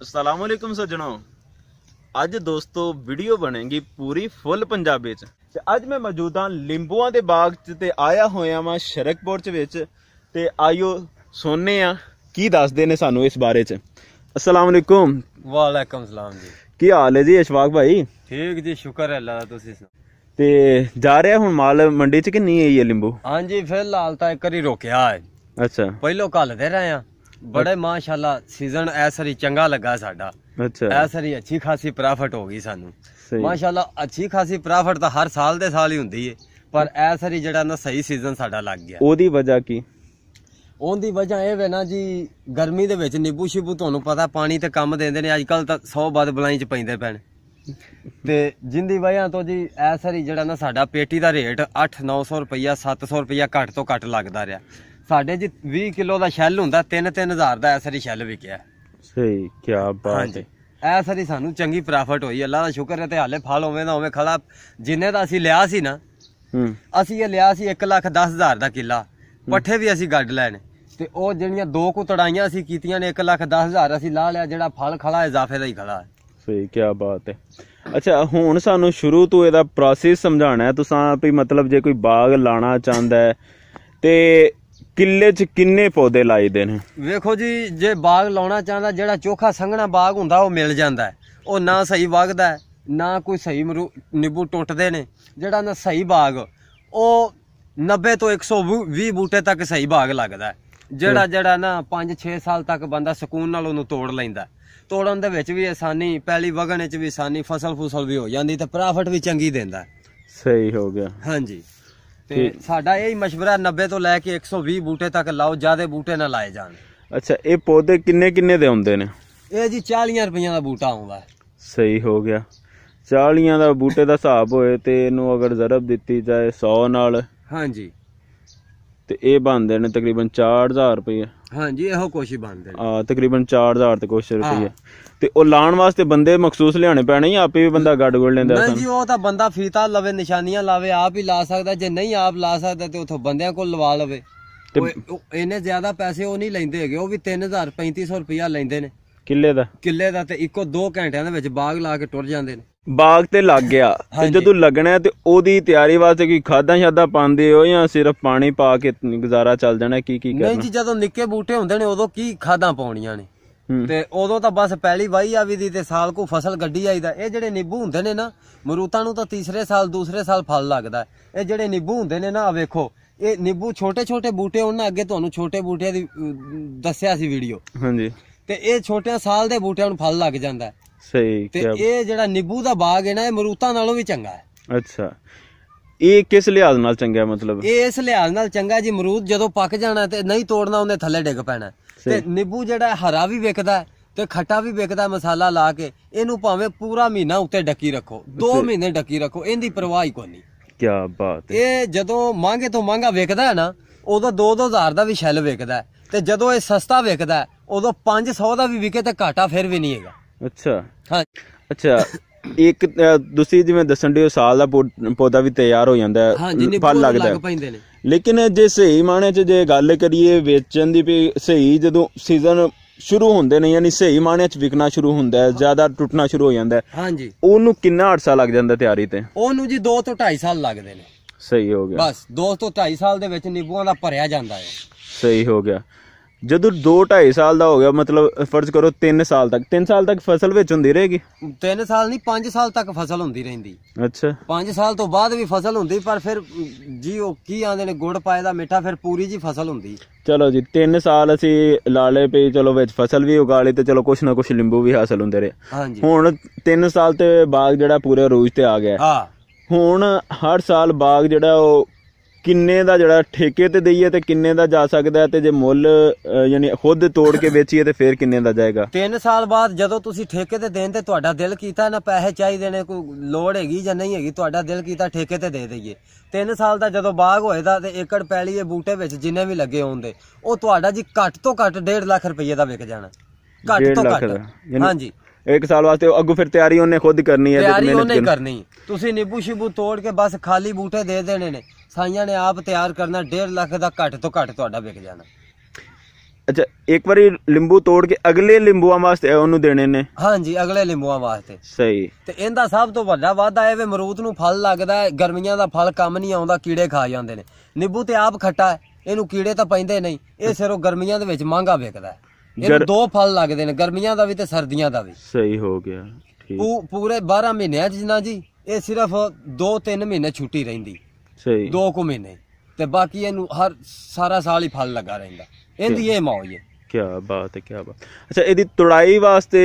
अस्सलामुअलैकुम सज्जनों, अज दोस्तों वीडियो बनेगी पूरी फुल पंजाबी च। ते अज मैं मौजूद हाँ लिंबुआं दे बाग च ते आया होया मैं शरकपुर च विच ते आइयो सुनने आ की दसदे ने सानू इस बारे च। अस्सलामुअलैकुम। वालेकुम सलाम जी। की हाल है जी इशफाक भाई? ठीक जी, शुक्र है अल्लाह दा। तुसी ते जा रहा हुण माल मंडी च कि नहीं है ये लिंबू? हाँ जी, फिलहाल तो एक करी रोकया है। अच्छा, पहलो घलदे रहे हैं बड़े माशाल्लाह सीजन ऐसरी चंगा लगा साडा। अच्छा, ऐसरी अच्छी खासी प्रॉफिट हो गई सानू माशाल्लाह। अच्छी खासी प्रॉफिट तो हर साल दे साल ही हुंदी है, पर ऐसरी जेड़ा ना सही सीजन साडा लग गया। ओदी वजह की? ओंदी वजह ये वे ना जी, गर्मी दे विच नींबू शिबू तुहानू पता पानी ते कम देंदे ने। अजकल तो 100 बद बलाई च पैंदे पैण ते जिंदी वजह तो जी ऐसरी जेड़ा ना साडा पेटी दा रेट 8-900 रुपया 700 रुपया घट तो घट लगदा रहा। साडे जी 20 किलो दा शैल हुंदा 3-3 हज़ार दा ऐसरी शैल विकिया। सही, क्या बात है। ऐसरी सानू चंगी प्रॉफिट होई, अल्लाह दा शुक्र है। ते हाले फल उवें दा उवें खड़ा जिन्ने दा असी लिया सी ना, असी ये लिया सी 1,10,000 दा किला। पट्ठे भी असी गड्ड लैने ते ओ ਜਿਹੜੀਆਂ ਦੋ ਕੁ ਤੜਾਈਆਂ ਅਸੀਂ ਕੀਤੀਆਂ ਨੇ 1,10,000 ਅਸੀਂ ਲਾ ਲਿਆ। ਜਿਹੜਾ ਫਲ ਖੜਾ ਇਜ਼ਾਫੇ ਦਾ ਹੀ ਖੜਾ ਹੈ। ਸਹੀ, ਕੀ ਬਾਤ ਹੈ। ਅੱਛਾ, ਹੁਣ ਸਾਨੂੰ ਸ਼ੁਰੂ ਤੋਂ ਇਹਦਾ ਪ੍ਰੋਸੈਸ ਸਮਝਾਣਾ ਹੈ ਤੁਸੀਂ ਵੀ। ਮਤਲਬ ਜੇ ਕੋਈ ਬਾਗ ਲਾਣਾ ਚਾਹੁੰਦਾ ਹੈ ਤੇ ਕਿੱਲੇ 'ਚ ਕਿੰਨੇ ਪੌਦੇ ਲਾਈਦੇ ਨੇ? ਵੇਖੋ ਜੀ, ਜੇ ਬਾਗ ਲਾਉਣਾ ਚਾਹੁੰਦਾ ਜਿਹੜਾ ਚੋਖਾ ਸੰਘਣਾ ਬਾਗ ਹੁੰਦਾ ਉਹ ਮਿਲ ਜਾਂਦਾ ਹੈ। ਉਹ ਨਾ ਸਹੀ ਵਗਦਾ ਹੈ ਨਾ ਕੋਈ ਸਹੀ ਨਿੰਬੂ ਟੁੱਟਦੇ ਨੇ। ਜਿਹੜਾ ਨਾ ਸਹੀ ਬਾਗ ਉਹ 90 ਤੋਂ 120 ਬੂਟੇ ਤੱਕ ਸਹੀ ਬਾਗ ਲੱਗਦਾ ਹੈ। ਜਿਹੜਾ ਨਾ 5-6 ਸਾਲ ਤੱਕ ਬੰਦਾ ਸਕੂਨ ਨਾਲ ਉਹਨੂੰ ਤੋੜ ਲੈਂਦਾ। ਤੋੜਨ ਦੇ ਵਿੱਚ ਵੀ ਆਸਾਨੀ, ਪਹਿਲੀ ਵਗਣ ਵਿੱਚ ਵੀ ਆਸਾਨੀ, ਫਸਲ ਵੀ ਹੋ ਜਾਂਦੀ ਤੇ ਪ੍ਰੋਫਿਟ ਵੀ ਚੰਗੀ ਦਿੰਦਾ। ਸਹੀ ਹੋ ਗਿਆ। ਹਾਂਜੀ, ਤੇ ਸਾਡਾ ਇਹ ਮਸ਼ਵਰਾ 90 ਤੋਂ ਲੈ ਕੇ 120 ਬੂਟੇ ਤੱਕ ਲਾਓ, ਜ਼ਿਆਦਾ ਬੂਟੇ ਨਾ ਲਾਏ ਜਾਣ। ਅੱਛਾ, ਇਹ ਪੌਦੇ ਕਿੰਨੇ ਦੇ ਹੁੰਦੇ ਨੇ? ਇਹ ਜੀ 40 ਰੁਪਈਆਂ ਦਾ ਬੂਟਾ ਆਉਂਦਾ। ਸਹੀ ਹੋ ਗਿਆ। 40 ਦਾ ਬੂਟੇ ਦਾ ਹਿਸਾਬ ਹੋਏ ਤੇ ਇਹਨੂੰ ਅਗਰ ਜ਼ਰਬ ਦਿੱਤੀ ਜਾਏ 100 ਨਾਲ, ਹਾਂਜੀ, ਤੇ ਇਹ ਬਣਦੇ ਨੇ ਤਕਰੀਬਨ 4,000 ਰੁਪਏ। ਹਾਂਜੀ, ਇਹੋ ਕੁਛ ਹੀ ਬਣਦੇ ਨੇ। ਤਕਰੀਬਨ 4,000 ਤੇ ਕੁਛ ਰੁਪਏ। ਤੇ ਉਹ ਲਾਉਣ ਵਾਸਤੇ ਬੰਦੇ ਮਖਸੂਸ ਲਿਆਣੇ ਪੈਣੇ ਜਾਂ ਆਪੇ ਵੀ ਬੰਦਾ ਗੱਡ ਗੁੱਡ ਲੈਂਦਾ? ਨਹੀਂ ਜੀ, ਉਹ ਤਾਂ ਬੰਦਾ ਫੀਤਾ ਲਵੇ, ਨਿਸ਼ਾਨੀਆਂ ਲਾਵੇ, ਆਪ ਹੀ ਲਾ ਸਕਦਾ। ਜੇ ਨਹੀਂ ਆਪ ਲਾ ਸਕਦਾ ਤੇ ਉਥੋਂ ਬੰਦਿਆਂ ਕੋਲ ਲਵਾ ਲਵੇ। ਇਹਨੇ ਜ਼ਿਆਦਾ ਪੈਸੇ ਉਹ ਨਹੀਂ ਲੈਂਦੇ ਹੈਗੇ। ਉਹ ਵੀ 3,000-3,500 ਰੁਪਇਆ ਲੈਂਦੇ ਨੇ ਕਿੱਲੇ ਦਾ ਤੇ ਇੱਕੋ 2 ਘੰਟਿਆਂ ਦੇ ਵਿੱਚ ਬਾਗ ਲਾ ਕੇ ਟੁਰ ਜਾਂਦੇ ਨੇ। ਬਾਗ ਤੇ ਲੱਗ ਗਿਆ ਤੇ ਜਦੋਂ ਲੱਗਣਾ ਤੇ ਉਹਦੀ ਤਿਆਰੀ ਵਾਸਤੇ ਕੋਈ ਖਾਦਾਂ ਸ਼ਾਦਾਂ ਪਾਉਂਦੇ ਹੋ ਜਾਂ ਸਿਰਫ ਪਾਣੀ ਪਾ ਕੇ ਗੁਜ਼ਾਰਾ ਚੱਲ ਜਾਣਾ? ਕੀ ਕਰਨਾ? ਨਹੀਂ ਜੀ, ਜਦੋਂ ਨਿੱਕੇ ਬੂਟੇ ਹੁੰਦੇ ਨੇ ਉਦੋਂ ਕੀ ਖਾਦਾਂ ਪਾਉਣੀਆਂ ਨੇ ਤੇ ਉਦੋਂ ਤਾਂ ਬਸ ਪਹਿਲੀ ਵਾਹੀ ਆਵੀ ਦੀ ਤੇ ਸਾਲ ਕੋ ਫਸਲ ਗੱਡੀ ਆਈਦਾ। ਇਹ ਜਿਹੜੇ ਨਿੰਬੂ ਹੁੰਦੇ ਨੇ ਨਾ, ਮਰੂਤਾਂ ਨੂੰ ਤਾਂ ਤੀਸਰੇ ਸਾਲ ਦੂਸਰੇ ਸਾਲ ਫਲ ਲੱਗਦਾ। ਇਹ ਜਿਹੜੇ ਨਿੰਬੂ ਹੁੰਦੇ ਨੇ ਨਾ, ਵੇਖੋ ਇਹ ਨਿੰਬੂ ਛੋਟੇ ਬੂਟੇ ਉਹਨਾਂ ਅੱਗੇ ਤੁਹਾਨੂੰ ਛੋਟੇ ਬੂਟਿਆਂ ਦੀ ਦੱਸਿਆ ਸੀ ਵੀਡੀਓ। ਹਾਂਜੀ, ਤੇ ਇਹ ਛੋਟੇ ਸਾਲ ਦੇ ਬੂਟਿਆਂ ਨੂੰ ਫਲ ਲੱਗ ਜਾਂਦਾ। ਸਹੀ, ਤੇ ਇਹ ਜਿਹੜਾ ਨਿੰਬੂ ਦਾ ਬਾਗ ਹੈ ਨਾ, ਇਹ ਮਰੂਤਾਂ ਨਾਲੋਂ ਵੀ ਚੰਗਾ ਹੈ। ਅੱਛਾ, ਇਹ ਕਿਸ ਲਿਹਾਜ਼ ਨਾਲ ਚੰਗਾ? ਮਤਲਬ ਇਹ ਇਸ ਲਿਹਾਜ਼ ਨਾਲ ਚੰਗਾ ਜੀ, ਮਰੂਦ ਜਦੋਂ ਪੱਕ ਜਾਣਾ ਤੇ ਨਹੀਂ ਤੋੜਨਾ, ਉਹਨੇ ਥੱਲੇ ਡਿੱਗ ਪੈਣਾ। ਤੇ ਨਿੰਬੂ ਜਿਹੜਾ ਹਰਾ ਵੀ ਵਿਕਦਾ ਤੇ ਖੱਟਾ ਵੀ ਵਿਕਦਾ। ਮਸਾਲਾ ਲਾ ਕੇ ਇਹਨੂੰ ਭਾਵੇਂ ਪੂਰਾ ਮਹੀਨਾ ਉੱਤੇ ਡੱਕੀ ਰੱਖੋ, 2 ਮਹੀਨੇ ਡੱਕੀ ਰੱਖੋ, ਇਹਦੀ ਪਰਵਾਹ ਹੀ ਕੋਈ ਨਹੀਂ। ਕੀ ਬਾਤ ਹੈ। ਇਹ ਜਦੋਂ ਮਹਿੰਗੇ ਤੋਂ ਮਹਿੰਗਾ ਵਿਕਦਾ ਹੈ ਨਾ, ਉਦੋਂ 2-2 ਹਜ਼ਾਰ ਦਾ ਵੀ ਸ਼ੈਲ ਵਿਕਦਾ। ਤੇ ਜਦੋਂ ਇਹ ਸਸਤਾ ਵਿਕਦਾ ਉਦੋਂ 500 ਦਾ ਵੀ ਵਿਕੇ ਤੇ ਘਾਟਾ ਫਿਰ ਵੀ ਨਹੀਂ ਹੈਗਾ। ਅੱਛਾ, ਹਾਂ। ਅੱਛਾ, ਇੱਕ ਤੁਸੀਂ ਜਿਵੇਂ ਦੱਸਣ ਦੇ ਸਾਲ ਦਾ ਪੌਦਾ ਵੀ ਤਿਆਰ ਹੋ ਜਾਂਦਾ, ਫਲ ਲੱਗਦਾ। ਲੇਕਿਨ ਜੇ ਸਹੀ ਮਾਣੇ ਚ ਜੇ ਗੱਲ ਕਰੀਏ ਵੇਚਣ ਦੀ, ਵੀ ਸਹੀ ਜਦੋਂ ਸੀਜ਼ਨ ਸ਼ੁਰੂ ਹੁੰਦੇ ਨੇ, ਯਾਨੀ ਸਹੀ ਮਾਣੇ ਚ ਵਿਕਣਾ ਸ਼ੁਰੂ ਹੁੰਦਾ, ਜ਼ਿਆਦਾ ਟੁੱਟਣਾ ਸ਼ੁਰੂ ਹੋ ਜਾਂਦਾ, ਹਾਂਜੀ, ਉਹਨੂੰ ਕਿੰਨਾ ਅਰਸਾ ਲੱਗ ਜਾਂਦਾ ਤਿਆਰੀ ਤੇ? ਉਹਨੂੰ ਜੀ 2 ਤੋਂ 2.5 ਸਾਲ ਲੱਗਦੇ ਨੇ। ਸਹੀ ਹੋ ਗਿਆ। ਬਸ 2 ਤੋਂ 2.5 ਸਾਲ ਦੇ ਵਿੱਚ ਨਿੰਬੂਆਂ ਦਾ ਭਰਿਆ ਜਾਂਦਾ ਹੈ। ਸਹੀ ਹੋ ਗਿਆ। ਜਦੋਂ 2-2.5 ਸਾਲ ਦਾ ਹੋ ਗਿਆ, ਮਤਲਬ ਫਰਜ਼ ਕਰੋ 3 ਸਾਲ ਤੱਕ ਫਸਲ ਵਿੱਚ ਹੁੰਦੀ ਰਹੇਗੀ? 3 ਸਾਲ ਨਹੀਂ, 5 ਸਾਲ ਤੱਕ ਫਸਲ ਹੁੰਦੀ ਰਹਿੰਦੀ। ਅੱਛਾ, 5 ਸਾਲ ਤੋਂ ਬਾਅਦ ਵੀ ਫਸਲ ਹੁੰਦੀ, ਪਰ ਫਿਰ ਜੀ ਉਹ ਕੀ ਆਂਦੇ ਨੇ, ਗੁੜ ਪਾਏ ਦਾ ਮਿੱਠਾ, ਫਿਰ ਪੂਰੀ ਜੀ ਫਸਲ ਹੁੰਦੀ। ਚਲੋ ਜੀ, 3 ਸਾਲ ਅਸੀਂ ਲਾ ਲਏ ਪਈ, ਚਲੋ ਵਿੱਚ ਫਸਲ ਵੀ ਉਗਾ ਲਈ ਤੇ ਚਲੋ ਕੁਛ ਨਾ ਕੁਛ ਲਿੰਬੂ ਵੀ ਹਾਸਲ ਹੁੰਦੇ ਰਹੇ। ਹਾਂਜੀ, ਹੁਣ 3 ਸਾਲ ਤੇ ਬਾਗ ਜਿਹੜਾ ਪੂਰੇ ਰੂਜ ਤੇ ਆ ਗਿਆ। ਹਾਂ, ਹੁਣ ਹਰ ਸਾਲ ਬਾਗ ਜਿਹੜਾ ਉਹ ਕਿੰਨੇ ਦਾ ਜਿਹੜਾ ਠੇਕੇ ਤੇ ਦਈਏ ਤੇ ਕਿੰਨੇ ਦਾ ਜਾ ਸਕਦਾ, ਤੇ ਜੇ ਮੁੱਲ ਯਾਨੀ ਖੁਦ ਤੋੜ ਕੇ ਵੇਚੀਏ ਤੇ ਫਿਰ ਕਿੰਨੇ ਦਾ ਜਾਏਗਾ? 3 ਸਾਲ ਬਾਅਦ ਜਦੋਂ ਤੁਸੀਂ ਠੇਕੇ ਤੇ ਦੇਣ ਤੇ ਤੁਹਾਡਾ ਦਿਲ ਕੀਤਾ ਨਾ, ਪੈਸੇ ਚਾਹੀਦੇ ਨੇ, ਕੋਈ ਲੋੜ ਹੈਗੀ ਜਾਂ ਨਹੀਂ ਹੈਗੀ, ਤੁਹਾਡਾ ਦਿਲ ਕੀਤਾ ਠੇਕੇ ਤੇ ਦੇ ਦਈਏ। 3 ਸਾਲ ਦਾ ਜਦੋਂ ਬਾਗ ਹੋਏਦਾ ਤੇ ਏਕੜ ਪੈਲੀ ਇਹ ਬੂਟੇ ਵਿੱਚ ਜਿੰਨੇ ਵੀ ਲੱਗੇ ਹੋਣਦੇ, ਉਹ ਤੁਹਾਡਾ ਜੀ ਘੱਟ ਤੋਂ ਘੱਟ 1.5 ਲੱਖ ਰੁਪਏ ਦਾ ਵਿਕ ਜਾਣਾ। ਘੱਟ ਤੋਂ ਘੱਟ। ਹਾਂਜੀ, 1 ਸਾਲ ਵਾਸਤੇ ਅੱਗੋਂ ਫਿਰ ਤਿਆਰੀ ਉਹਨੇ ਖੁਦ ਕਰਨੀ ਹੈ। ਤਿਆਰੀ ਉਹਨੇ ਕਰਨੀ। ਤੁਸੀਂ ਨਿੰਬੂ ਸ਼ਿਬੂ ਤੋੜ ਕੇ ਬਸ ਖਾਲੀ ਬੂਟੇ ਦੇ ਦੇਣੇ ਨੇ, ਸਾਈਆਂ ਨੇ ਆਪ ਤਿਆਰ ਕਰਨਾ। 1.5 ਲੱਖ ਦਾ ਘੱਟ ਤੋਂ ਘੱਟ ਤੁਹਾਡਾ ਵਿਕ ਜਾਣਾ। ਅੱਛਾ, ਇੱਕ ਵਾਰੀ ਲਿੰਬੂ ਤੋੜ ਕੇ ਅਗਲੇ ਲਿੰਬੂਆਂ ਵਾਸਤੇ ਉਹਨੂੰ ਦੇਣੇ ਨੇ? ਹਾਂਜੀ, ਅਗਲੇ ਲਿੰਬੂਆਂ ਵਾਸਤੇ। ਸਹੀ। ਤੇ ਇਹਦਾ ਸਭ ਤੋਂ ਵੱਡਾ ਵਾਧਾ ਇਹ ਵੇ ਅਮਰੂਦ ਨੂੰ ਫਲ ਲੱਗਦਾ ਹੈ, ਗਰਮੀਆਂ ਦਾ ਫਲ ਕੰਮ ਨਹੀਂ ਆਉਂਦਾ, ਕੀੜੇ ਖਾ ਜਾਂਦੇ ਨੇ। ਨਿੰਬੂ ਤੇ ਆਪ ਖੱਟਾ ਹੈ, ਇਹਨੂੰ ਕੀੜੇ ਤਾਂ ਪੈਂਦੇ ਨਹੀਂ, ਇਹ ਸਿਰੋਂ ਗਰਮੀਆਂ ਦੇ ਵਿੱਚ ਮਹਿੰਗਾ ਵਿਕਦਾ ਹੈ। ਇਹਨੂੰ 2 ਫਲ ਲੱਗਦੇ ਨੇ, ਗਰਮੀਆਂ ਦਾ ਵੀ ਤੇ ਸਰਦੀਆਂ ਦਾ ਵੀ। ਸਹੀ ਹੋ ਗਿਆ। ਪੂਰੇ 12 ਮਹੀਨਿਆਂ ਚ ਨਾ ਜੀ ਇਹ ਸਿਰਫ 2-3 ਮਹੀਨੇ ਛੁੱਟੀ ਰਹਿੰਦੀ। ਸਹੀ। 2 ਕੁ ਮਹੀਨੇ ਤੇ ਬਾਕੀ ਇਹਨੂੰ ਸਾਰਾ ਸਾਲ ਹੀ ਫਲ ਲੱਗਾ ਰਹਿੰਦਾ। ਇਹਦੀ ਇਹ ਮੌਜ ਹੈ। ਕੀ ਬਾਤ ਹੈ, ਕੀ ਬਾਤ। ਅੱਛਾ, ਇਹਦੀ ਤੁੜਾਈ ਵਾਸਤੇ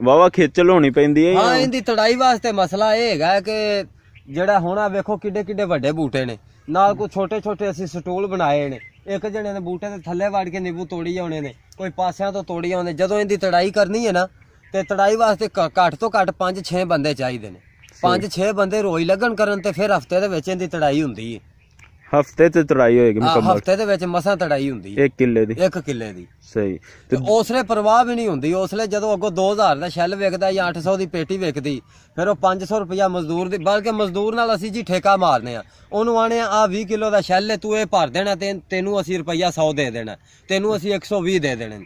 ਵਾਵਾ ਖੇਚਲ ਹੋਣੀ ਪੈਂਦੀ ਹੈ? ਹਾਂ, ਇਹਦੀ ਤੁੜਾਈ ਵਾਸਤੇ ਮਸਲਾ ਇਹ ਹੈਗਾ ਕਿ ਜਿਹੜਾ ਹੁਣ ਆ ਵੇਖੋ ਕਿੱਡੇ ਕਿੱਡੇ ਵੱਡੇ ਬੂਟੇ ਨੇ, ਨਾਲ ਕੋਈ ਛੋਟੇ ਛੋਟੇ ਅਸੀਂ ਸਟੂਲ ਬਣਾਏ ਨੇ। ਇੱਕ ਜਣੇ ਨੇ ਬੂਟੇ ਦੇ ਥੱਲੇ ਵੜ ਕੇ ਨਿੰਬੂ ਤੋੜੀ ਆਉਣੇ ਨੇ, ਕੋਈ ਪਾਸਿਆਂ ਤੋਂ ਤੋੜੀ ਆਉਂਦੇ। ਜਦੋਂ ਇਹਦੀ ਤੁੜਾਈ ਕਰਨੀ ਹੈ ਨਾ ਤੇ ਤੁੜਾਈ ਵਾਸਤੇ ਘੱਟ ਤੋਂ ਘੱਟ 5-6 ਬੰਦੇ ਚਾਹੀਦੇ ਨੇ। 5-6 ਬੰਦੇ ਰੋਜ਼ ਲੱਗਣ ਕਰਨ ਤੇ ਫਿਰ ਹਫਤੇ ਦੇ ਵਿੱਚ ਇਹਦੀ ਤੁੜਾਈ ਹੁੰਦੀ ਹੈ। ਹਫਤੇ ਤੇ ਤੁੜਾਈ ਹੋਏਗੀ ਮੁਕੰਮਲ? ਹਫਤੇ ਦੇ ਵਿੱਚ ਮਸਾਂ ਤੁੜਾਈ ਹੁੰਦੀ ਹੈ 1 ਕਿੱਲੇ ਦੀ। 1 ਕਿੱਲੇ ਦੀ। ਸਹੀ। ਤੇ ਉਸਲੇ ਪਰਵਾਹ ਵੀ ਨਹੀਂ ਹੁੰਦੀ। ਉਸਲੇ ਜਦੋਂ ਅੱਗੋਂ 2000 ਦਾ ਸ਼ੈੱਲ ਵਿਕਦਾ ਜਾਂ 800 ਦੀ ਪੇਟੀ ਵਿਕਦੀ, ਫਿਰ ਉਹ 500 ਰੁਪਇਆ ਮਜ਼ਦੂਰ ਦੀ, ਬਲਕਿ ਮਜ਼ਦੂਰ ਨਾਲ ਅਸੀਂ ਜੀ ਠੇਕਾ ਮਾਰਨੇ ਆ। ਉਹਨੂੰ ਆਣੇ ਆ 20 ਕਿਲੋ ਦਾ ਸ਼ੈੱਲ ਹੈ, ਤੂੰ ਇਹ ਭਰ ਦੇਣਾ, ਤੈਨੂੰ ਅਸੀਂ ਰੁਪਇਆ 100 ਦੇ ਦੇਣਾ, ਤੈਨੂੰ ਅਸੀਂ 120 ਦੇ ਦੇਣੇ।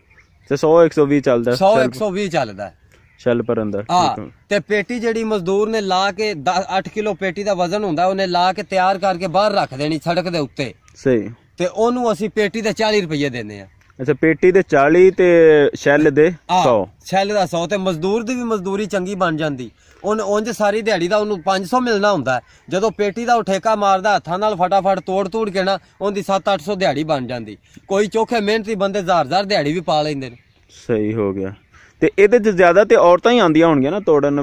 ਤੇ 100-120 ਚੱਲਦਾ? 100-120 ਚੱਲਦਾ ਸ਼ੈੱਲ ਭਰਨ ਦਾ। ਹਾਂ, ਤੇ ਪੇਟੀ ਜਿਹੜੀ ਮਜ਼ਦੂਰ ਨੇ ਲਾ ਕੇ 8 ਕਿਲੋ ਪੇਟੀ ਦਾ ਵਜ਼ਨ ਹੁੰਦਾ, ਉਹਨੇ ਲਾ ਕੇ ਤਿਆਰ ਕਰਕੇ ਬਾਹਰ ਰੱਖ ਦੇਣੀ ਸੜਕ ਦੇ ਉੱਤੇ। ਸਹੀ। ਤੇ ਉਹਨੂੰ ਅਸੀਂ ਪੇਟੀ ਦੇ 40 ਰੁਪਏ ਦਿੰਦੇ ਆ। ਅੱਛਾ, ਪੇਟੀ ਦੇ 40 ਤੇ ਸ਼ੈੱਲ ਦੇ 100? ਸ਼ੈੱਲ ਦਾ 100। ਤੇ ਮਜ਼ਦੂਰ ਦੀ ਵੀ ਮਜ਼ਦੂਰੀ ਚੰਗੀ ਬਣ ਜਾਂਦੀ। ਉਂਝ ਸਾਰੀ ਦਿਹਾੜੀ ਦਾ ਉਹਨੂੰ 500 ਮਿਲਣਾ ਹੁੰਦਾ। ਜਦੋਂ ਪੇਟੀ ਦਾ ਉਹ ਠੇਕਾ ਮਾਰਦਾ ਹੱਥਾਂ ਨਾਲ ਫਟਾਫਟ ਤੋੜ ਕੇ ਨਾ, ਉਹਦੀ 700-800 ਦਿਹਾੜੀ ਬਣ ਜਾਂਦੀ। ਕੋਈ ਚੋਖੇ ਮਿਹਨਤੀ ਬੰਦੇ 1000 ਦਿਹਾੜੀ ਵੀ ਪਾ ਲੈਂਦੇ ਨੇ। ਸਹੀ ਹੋ ਗਿਆ। ਤੇ ਇਹਦੇ ਚ ਜ਼ਿਆਦਾ ਤੇ ਔਰਤਾਂ ਹੀ ਆਉਂਦੀਆਂ ਹੋਣਗੀਆਂ ਨਾ ਤੋੜਨ?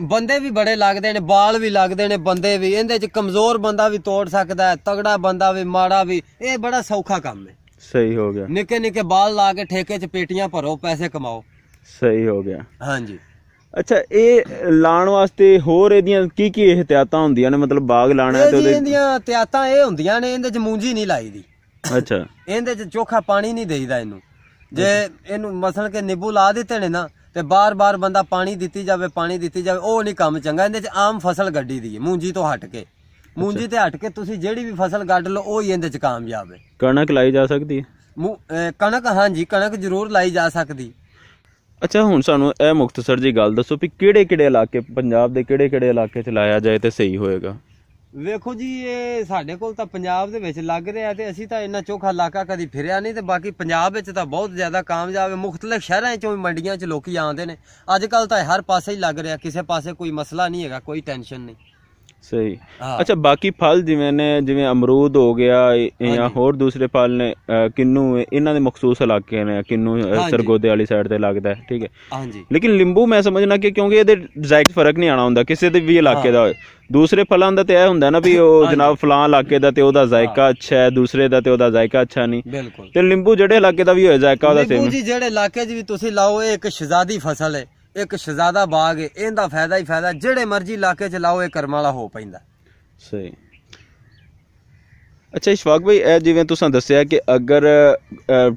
ਬੰਦੇ ਵੀ ਬੜੇ ਲੱਗਦੇ ਨੇ, ਬਾਲ ਵੀ ਲੱਗਦੇ ਨੇ ਬੰਦੇ ਵੀ। ਇਹਦੇ ਚ ਕਮਜ਼ੋਰ ਬੰਦਾ ਵੀ ਤੋੜ ਸਕਦਾ ਹੈ, ਤਗੜਾ ਬੰਦਾ ਵੀ, ਮਾੜਾ ਵੀ। ਇਹ ਬੜਾ ਸੌਖਾ ਕੰਮ ਹੈ। ਸਹੀ ਹੋ ਗਿਆ। ਨਿੱਕੇ ਨਿੱਕੇ ਬਾਲ ਲਾ ਕੇ ਠੇਕੇ ਚ ਪੇਟੀਆਂ ਭਰੋ, ਪੈਸੇ ਕਮਾਓ। ਸਹੀ ਹੋ ਗਿਆ। ਹਾਂਜੀ। ਅੱਛਾ, ਇਹ ਲਾਉਣ ਵਾਸਤੇ ਹੋਰ ਇਹਦੀਆਂ ਕੀ ਕੀ ਇਹਤਿਆਤਾਂ ਹੁੰਦੀਆਂ ਨੇ? ਮਤਲਬ ਬਾਗ ਲਾਣਾ ਤੇ ਉਹਦੇ ਇਹਦੀਆਂ ਇਹਤਿਆਤਾਂ ਇਹ ਹੁੰਦੀਆਂ ਨੇ, ਇਹਦੇ ਚ ਮੂੰਜੀ ਨਹੀਂ ਲਾਈ ਦੀ। ਅੱਛਾ। ਇਹਦੇ ਚ ਚੋਖਾ ਪਾਣੀ ਨਹੀਂ ਦੇਈਦਾ ਇਹਨੂੰ। ਜੇ ਇਹਨੂੰ ਮਸਲ ਕੇ ਨਿੰਬੂ ਲਾ ਦਿੱਤੇ ਨੇ ਨਾ ਤੇ ਬਾਰ-ਬਾਰ ਬੰਦਾ ਪਾਣੀ ਦਿੱਤੀ ਜਾਵੇ, ਉਹ ਨਹੀਂ ਕੰਮ ਚੰਗਾ। ਇਹਦੇ ਚ ਆਮ ਫਸਲ ਗੱਡੀ ਦੀ ਹੈ, ਮੂੰਜੀ ਤੋਂ ਹਟ ਕੇ। ਮੂੰਜੀ ਤੇ ਹਟ ਕੇ ਤੁਸੀਂ ਜਿਹੜੀ ਵੀ ਫਸਲ ਗੱਡ ਲਓ ਉਹ ਹੀ ਇਹਦੇ ਚ ਕਾਮਯਾਬ ਹੈ। ਕਣਕ ਲਾਈ ਜਾ ਸਕਦੀ ਹੈ? ਕਣਕ, ਹਾਂਜੀ, ਕਣਕ ਜ਼ਰੂਰ ਲਾਈ ਜਾ ਸਕਦੀ। ਅੱਛਾ, ਹੁਣ ਸਾਨੂੰ ਇਹ ਮੁਖਤਸਰ ਜੀ ਗੱਲ ਦੱਸੋ ਵੀ ਕਿਹੜੇ ਕਿਹੜੇ ਇਲਾਕੇ, ਪੰਜਾਬ ਦੇ ਕਿਹੜੇ ਕਿਹੜੇ ਇਲਾਕੇ ਚ ਲਾਇਆ ਜਾਏ ਤੇ ਸਹੀ ਹੋਏਗਾ? ਵੇਖੋ ਜੀ, ਇਹ ਸਾਡੇ ਕੋਲ ਤਾਂ ਪੰਜਾਬ ਦੇ ਵਿੱਚ ਲੱਗ ਰਿਹਾ ਤੇ ਅਸੀਂ ਤਾਂ ਇੰਨਾ ਚੋਖਾ ਇਲਾਕਾ ਕਦੀ ਫਿਰਿਆ ਨਹੀਂ। ਤੇ ਬਾਕੀ ਪੰਜਾਬ ਵਿੱਚ ਤਾਂ ਬਹੁਤ ਜ਼ਿਆਦਾ ਕਾਮਯਾਬ ਹੈ। ਮੁਖਤਲਿਫ ਸ਼ਹਿਰਾਂ ਚੋਂ ਵੀ ਮੰਡੀਆਂ ਚ ਲੋਕੀ ਆਉਂਦੇ ਨੇ। ਅੱਜ ਕੱਲ ਤਾਂ ਹਰ ਪਾਸੇ ਹੀ ਲੱਗ ਰਿਹਾ, ਕਿਸੇ ਪਾਸੇ ਕੋਈ ਮਸਲਾ ਨਹੀਂ ਹੈਗਾ, ਕੋਈ ਟੈਨਸ਼ਨ ਨਹੀਂ। ਸਹੀ। ਅੱਛਾ, ਬਾਕੀ ਫਲ ਜਿਵੇਂ ਅਮਰੂਦ ਹੋ ਗਿਆ ਜਾਂ ਹੋਰ ਦੂਸਰੇ ਫਲ ਨੇ, ਕਿੰਨੂ, ਇਹਨਾਂ ਦੇ ਮਖਸੂਸ ਇਲਾਕੇ ਨੇ। ਕਿੰਨੂ ਸਰਗੋਦੇ ਵਾਲੀ ਸਾਈਡ ਤੇ ਲੱਗਦਾ ਹੈ, ਠੀਕ ਹੈ। ਹਾਂਜੀ। ਲੇਕਿਨ ਲਿੰਬੂ ਮੈਂ ਸਮਝਣਾ ਕਿ ਕਿਉਂਕਿ ਇਹਦੇ ਜ਼ਾਇਕੇ ਫਰਕ ਨਹੀਂ ਆਉਣਾ ਹੁੰਦਾ ਕਿਸੇ ਦੇ ਵੀ ਇਲਾਕੇ ਦਾ ਹੋਏ। ਦੂਸਰੇ ਫਲਾਂ ਦਾ ਤੇ ਇਹ ਹੁੰਦਾ ਨਾ ਵੀ ਉਹ ਜਨਾਬ ਫਲਾਂ ਇਲਾਕੇ ਦਾ ਤੇ ਉਹਦਾ ਜ਼ਾਇਕਾ ਅੱਛਾ ਹੈ, ਦੂਸਰੇ ਦਾ ਤੇ ਉਹਦਾ ਜ਼ਾਇਕਾ ਅੱਛਾ ਨਹੀਂ। ਬਿਲਕੁਲ। ਤੇ ਲਿੰਬੂ ਜਿਹੜੇ ਇਲਾਕੇ ਦਾ ਵੀ ਹੋਏ ਜ਼ਾਇਕਾ ਉਹਦਾ ਸੇਮ। ਜੀ ਜਿਹੜੇ ਇਲਾਕੇ 'ਚ ਵੀ ਤੁਸੀਂ ਲਾਓ, ਇਹ ਇੱਕ ਸ਼ਹਿਜ਼ਾਦੀ ਫਸਲ ਹੈ, ਇੱਕ ਸ਼ਹਿਜ਼ਾਦਾ ਬਾਗ ਹੈ। ਇਹਦਾ ਫਾਇਦਾ ਹੀ ਫਾਇਦਾ, ਜਿਹੜੇ ਮਰਜ਼ੀ ਇਲਾਕੇ 'ਚ ਲਾਓ ਇਹ ਕਰਮ ਵਾਲਾ ਹੋ ਪੈਂਦਾ। ਸਹੀ। ਅੱਛਾ ਇਸ਼ਫਾਕ ਭਾਈ, ਇਹ ਜਿਵੇਂ ਤੁਸੀਂ ਦੱਸਿਆ ਕਿ ਅਗਰ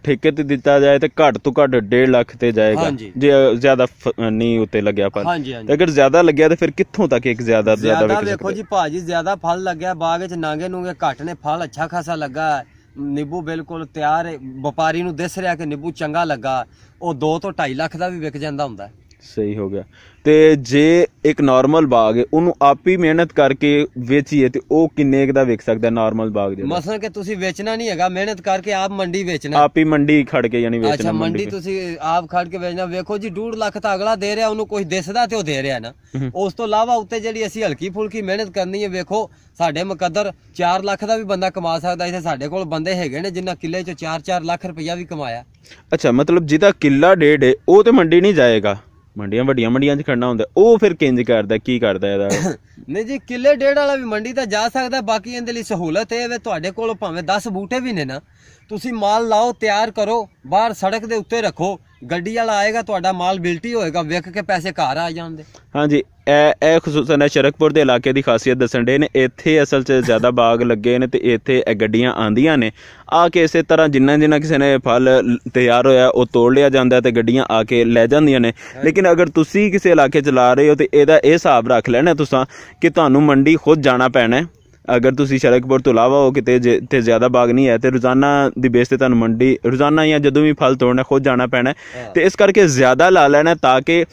ਠੇਕੇ ਤੇ ਦਿੱਤਾ ਜਾਏ ਤੇ ਘੱਟ ਤੋਂ ਘੱਟ 1.5 ਲੱਖ ਤੇ ਜਾਏਗਾ, ਜੇ ਜ਼ਿਆਦਾ ਨਹੀਂ ਉੱਤੇ ਲੱਗਿਆ ਫਲ। ਅਗਰ ਜ਼ਿਆਦਾ ਲੱਗਿਆ ਤੇ ਫਿਰ ਕਿੱਥੋਂ ਤੱਕ ਇੱਕ ਜ਼ਿਆਦਾ ਵੇਖੋ ਜੀ ਭਾਜੀ, ਜ਼ਿਆਦਾ ਫਲ ਲੱਗਿਆ ਬਾਗ 'ਚ, ਨਾਂਗੇ ਨੂੰਗੇ ਘੱਟ ਨੇ, ਫਲ ਅੱਛਾ ਖਾਸਾ ਲੱਗਾ, ਨਿੰਬੂ ਬਿਲਕੁਲ ਤਿਆਰ ਹੈ, ਵਪਾਰੀ ਨੂੰ ਦਿਸ ਰਿਹਾ ਕਿ ਨਿੰਬੂ ਚੰਗਾ ਲੱਗਾ, ਉਹ 2 ਤੋਂ 2.5 ਲੱਖ ਦਾ ਵੀ ਵਿਕ ਜਾਂਦਾ ਹੁੰਦਾ। ਸਹੀ ਹੋ ਗਿਆ। ਤੇ ਜੇ ਇੱਕ ਨਾਰਮਲ ਬਾਗ ਹੈ ਉਹਨੂੰ ਆਪ ਹੀ ਮਿਹਨਤ ਕਰਕੇ ਵੇਚੀਏ ਤੇ ਉਹ ਕਿੰਨੇ ਦਾ ਵਿਕ ਸਕਦਾ ਨਾਰਮਲ ਬਾਗ? ਮਸਲ ਕਿ ਤੁਸੀਂ ਵੇਚਣਾ ਨਹੀਂ ਹੈਗਾ, ਮਿਹਨਤ ਕਰਕੇ ਆਪ ਮੰਡੀ ਵੇਚਣਾ, ਆਪ ਹੀ ਮੰਡੀ ਖੜ ਕੇ ਯਾਨੀ ਵੇਚਣਾ। ਅੱਛਾ, ਮੰਡੀ ਤੁਸੀਂ ਆਪ ਖੜ ਕੇ ਵੇਚਣਾ। ਵੇਖੋ ਜੀ, 1.5 ਲੱਖ ਤਾਂ ਅਗਲਾ ਦੇ ਰਿਹਾ, ਉਹਨੂੰ ਕੁਝ ਦਿਸਦਾ ਤੇ ਉਹ ਦੇ ਰਿਹਾ ਨਾ। ਉਸ ਤੋਂ ਇਲਾਵਾ ਉੱਤੇ ਜਿਹੜੀ ਅਸੀਂ ਹਲਕੀ ਫੁਲਕੀ ਮਿਹਨਤ ਕਰਨੀ ਹੈ, ਵੇਖੋ ਸਾਡੇ ਮੁਕੱਦਰ 4 ਲੱਖ ਦਾ ਵੀ ਬੰਦਾ ਕਮਾ ਸਕਦਾ। ਇੱਥੇ ਸਾਡੇ ਕੋਲ ਬੰਦੇ ਹੈਗੇ ਨੇ ਜਿਨ੍ਹਾਂ ਕਿੱਲੇ 'ਚ 4-4 ਲੱਖ ਰੁਪਇਆ ਵੀ ਕਮਾਇਆ। ਅੱਛਾ, ਮਤਲਬ ਜਿਹਦਾ ਕਿੱਲਾ 1.5 ਹੈ ਉਹ ਤੇ ਮੰਡੀ ਨਹੀਂ ਜਾਏਗਾ, ਮੰਡੀਆਂ ਵੱਡੀਆਂ ਮੰਡੀਆਂ 'ਚ ਖੜਨਾ ਹੁੰਦਾ, ਉਹ ਫਿਰ ਕਿੰਜ ਕਰਦਾ, ਕੀ ਕਰਦਾ ਇਹਦਾ? ਨਹੀਂ ਜੀ, ਕਿੱਲੇ 1.5 ਵਾਲਾ ਵੀ ਮੰਡੀ ਤਾਂ ਜਾ ਸਕਦਾ। ਬਾਕੀ ਇਹਦੇ ਲਈ ਸਹੂਲਤ ਇਹ ਵੇ, ਤੁਹਾਡੇ ਕੋਲ ਭਾਵੇਂ 10 ਬੂਟੇ ਵੀ ਨੇ ਨਾ, ਤੁਸੀਂ ਮਾਲ ਲਾਓ, ਤਿਆਰ ਕਰੋ, ਬਾਹਰ ਸੜਕ ਦੇ ਉੱਤੇ ਰੱਖੋ, ਗੱਡੀ ਵਾਲਾ ਆਏਗਾ, ਤੁਹਾਡਾ ਮਾਲ ਬਿਲਟੀ ਹੋਏਗਾ, ਵਿਕ ਕੇ ਪੈਸੇ ਘਰ ਆ ਜਾਂਦੇ। ਹਾਂਜੀ, ਇਹ ਖੁਸੂਸਨ ਸ਼ਰਕਪੁਰ ਦੇ ਇਲਾਕੇ ਦੀ ਖਾਸੀਅਤ ਦੱਸਣ ਡੇ ਨੇ। ਇੱਥੇ ਅਸਲ 'ਚ ਜ਼ਿਆਦਾ ਬਾਗ ਲੱਗੇ ਨੇ ਤੇ ਇੱਥੇ ਗੱਡੀਆਂ ਆਉਂਦੀਆਂ ਨੇ, ਆ ਕੇ ਇਸੇ ਤਰ੍ਹਾਂ ਜਿੰਨਾ ਕਿਸੇ ਨੇ ਫਲ ਤਿਆਰ ਹੋਇਆ ਉਹ ਤੋੜ ਲਿਆ ਜਾਂਦਾ ਤੇ ਗੱਡੀਆਂ ਆ ਕੇ ਲੈ ਜਾਂਦੀਆਂ ਨੇ। ਲੇਕਿਨ ਅਗਰ ਤੁਸੀਂ ਕਿਸੇ ਇਲਾਕੇ 'ਚ ਲਾ ਰਹੇ ਹੋ ਤੇ ਇਹਦਾ ਇਹ ਹਿਸਾਬ ਰੱਖ ਲੈਣਾ ਤੁਸੀਂ ਕਿ ਤੁਹਾਨੂੰ ਮੰਡੀ ਖੁਦ ਜਾਣਾ ਪੈਣਾ ਅਗਰ ਤੁਸੀਂ ਸ਼ਰਕਪੁਰ ਤੋਂ ਇਲਾਵਾ ਹੋ ਕਿਤੇ ਜਿੱਥੇ ਜ਼ਿਆਦਾ ਬਾਗ ਨਹੀਂ ਹੈ, ਤੇ ਰੋਜ਼ਾਨਾ ਦੀ ਬੇਸ ਤੇ ਤੁਹਾਨੂੰ ਮੰਡੀ ਰੋਜ਼ਾਨਾ ਜਾਂ ਜਦੋਂ ਵੀ ਫਲ ਤੋੜਨਾ ਖੁਦ ਜਾਣਾ ਪੈਣਾ, ਤੇ ਇਸ ਕਰਕੇ ਜ਼ਿਆਦਾ ਲਾ ਲੈਣਾ ਤਾਂ ਕਿ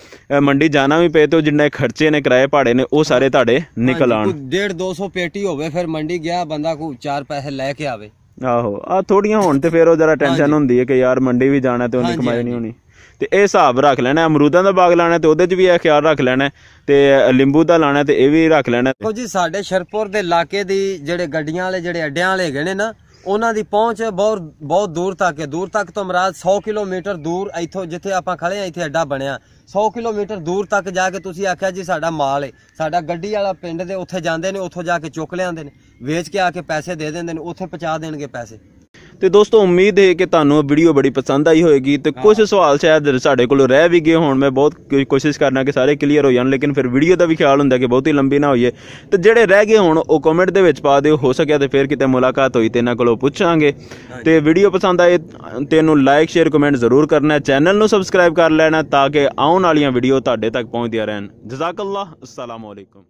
ਮੰਡੀ ਜਾਣਾ ਵੀ ਪਏ ਤੇ ਜਿੰਨੇ ਖਰਚੇ ਨੇ, ਕਿਰਾਏ ਭਾੜੇ ਨੇ, ਉਹ ਸਾਰੇ ਤੁਹਾਡੇ ਨਿਕਲ ਆਉਣ। 150-200 ਪੇਟੀ ਹੋਵੇ, ਫਿਰ ਮੰਡੀ ਗਿਆ ਬੰਦਾ ਕੋਈ 4 ਪੈਸੇ ਲੈ ਕੇ ਆਵੇ। ਆਹੋ ਆ ਥੋੜੀਆਂ ਹੋਣ ਤੇ ਫਿਰ ਉਹ ਜਰਾ ਟੈਨਸ਼ਨ ਹੁੰਦੀ ਹੈ ਕਿ ਯਾਰ ਮੰਡੀ ਵੀ ਜਾਣਾ ਤੇ ਉਹਦੀ ਕਮਾਈ ਨਹੀਂ ਹੋਣੀ। ਤੇ ਇਹ ਹਿਸਾਬ ਰੱਖ ਲੈਣਾ। ਅਮਰੂਦਾਂ ਦਾ ਬਾਗ ਲਾਣਾ ਤੇ ਉਹਦੇ 'ਚ ਵੀ ਇਹ ਖਿਆਲ ਰੱਖ ਲੈਣਾ, ਤੇ ਲਿੰਬੂ ਦਾ ਲਾਣਾ ਤੇ ਇਹ ਵੀ ਰੱਖ ਲੈਣਾ। ਦੇਖੋ ਜੀ, ਸਾਡੇ ਸ਼ਰਪੁਰ ਦੇ ਇਲਾਕੇ ਦੀ ਜਿਹੜੇ ਗੱਡੀਆਂ ਵਾਲੇ ਜਿਹੜੇ ਅੱਡਿਆਂ ਵਾਲੇ ਹੈਗੇ ਨੇ ਨਾ, ਉਹਨਾਂ ਦੀ ਪਹੁੰਚ ਬਹੁਤ ਦੂਰ ਤੱਕ ਹੈ। ਦੂਰ ਤੱਕ ਤੋਂ ਮਰਾਦ 100 ਕਿਲੋਮੀਟਰ ਦੂਰ, ਇੱਥੋਂ ਜਿੱਥੇ ਆਪਾਂ ਖੜੇ ਆ ਇੱਥੇ ਅੱਡਾ ਬਣਿਆ, 100 ਕਿਲੋਮੀਟਰ ਦੂਰ ਤੱਕ ਜਾ ਕੇ ਤੁਸੀਂ ਆਖਿਆ ਜੀ ਸਾਡਾ ਮਾਲ ਹੈ, ਸਾਡਾ ਗੱਡੀ ਵਾਲਾ ਪਿੰਡ ਦੇ ਉੱਥੇ ਜਾਂਦੇ ਨੇ, ਉੱਥੋਂ ਜਾ ਕੇ ਚੁੱਕ ਲਿਆਉਂਦੇ ਨੇ, ਵੇਚ ਕੇ ਆ ਕੇ ਪੈਸੇ ਦੇ ਦਿੰਦੇ ਨੇ, ਉੱਥੇ ਪਹੁੰਚਾ ਦੇਣਗੇ ਪੈਸੇ। ਤੇ ਦੋਸਤੋ, ਉਮੀਦ ਹੈ ਕਿ ਤੁਹਾਨੂੰ ਵੀਡੀਓ ਬੜੀ ਪਸੰਦ ਆਈ ਹੋਏਗੀ, ਤੇ ਕੁਝ ਸਵਾਲ ਸ਼ਾਇਦ ਸਾਡੇ ਕੋਲੋਂ ਰਹਿ ਵੀ ਗਏ ਹੋਣ। ਮੈਂ ਬਹੁਤ ਕੋਸ਼ਿਸ਼ ਕਰਨਾ ਕਿ ਸਾਰੇ ਕਲੀਅਰ ਹੋ ਜਾਣ, ਲੇਕਿਨ ਫਿਰ ਵੀਡੀਓ ਦਾ ਵੀ ਖਿਆਲ ਹੁੰਦਾ ਕਿ ਬਹੁਤੀ ਲੰਬੀ ਨਾ ਹੋਈਏ। ਤੇ ਜਿਹੜੇ ਰਹਿ ਗਏ ਹੋਣ ਉਹ ਕਮੈਂਟ ਦੇ ਵਿੱਚ ਪਾ ਦਿਓ, ਹੋ ਸਕਿਆ ਤੇ ਫਿਰ ਕਿਤੇ ਮੁਲਾਕਾਤ ਹੋਈ ਤੇ ਇਹਨਾਂ ਕੋਲੋਂ ਪੁੱਛਾਂਗੇ। ਤੇ ਵੀਡੀਓ ਪਸੰਦ ਆਏ ਤੇ ਇਹਨੂੰ ਲਾਈਕ ਸ਼ੇਅਰ ਕਮੈਂਟ ਜ਼ਰੂਰ ਕਰਨਾ, ਚੈਨਲ ਨੂੰ ਸਬਸਕ੍ਰਾਈਬ ਕਰ ਲੈਣਾ ਤਾਂ ਕਿ ਆਉਣ ਵਾਲੀਆਂ ਵੀਡੀਓ ਤੁਹਾਡੇ ਤੱਕ ਪਹੁੰਚਦੀਆਂ ਰਹਿਣ। ਜਜ਼ਾਕੱਲਾਹ, ਅਸਲਾਮੁਅਲੈਕੁਮ।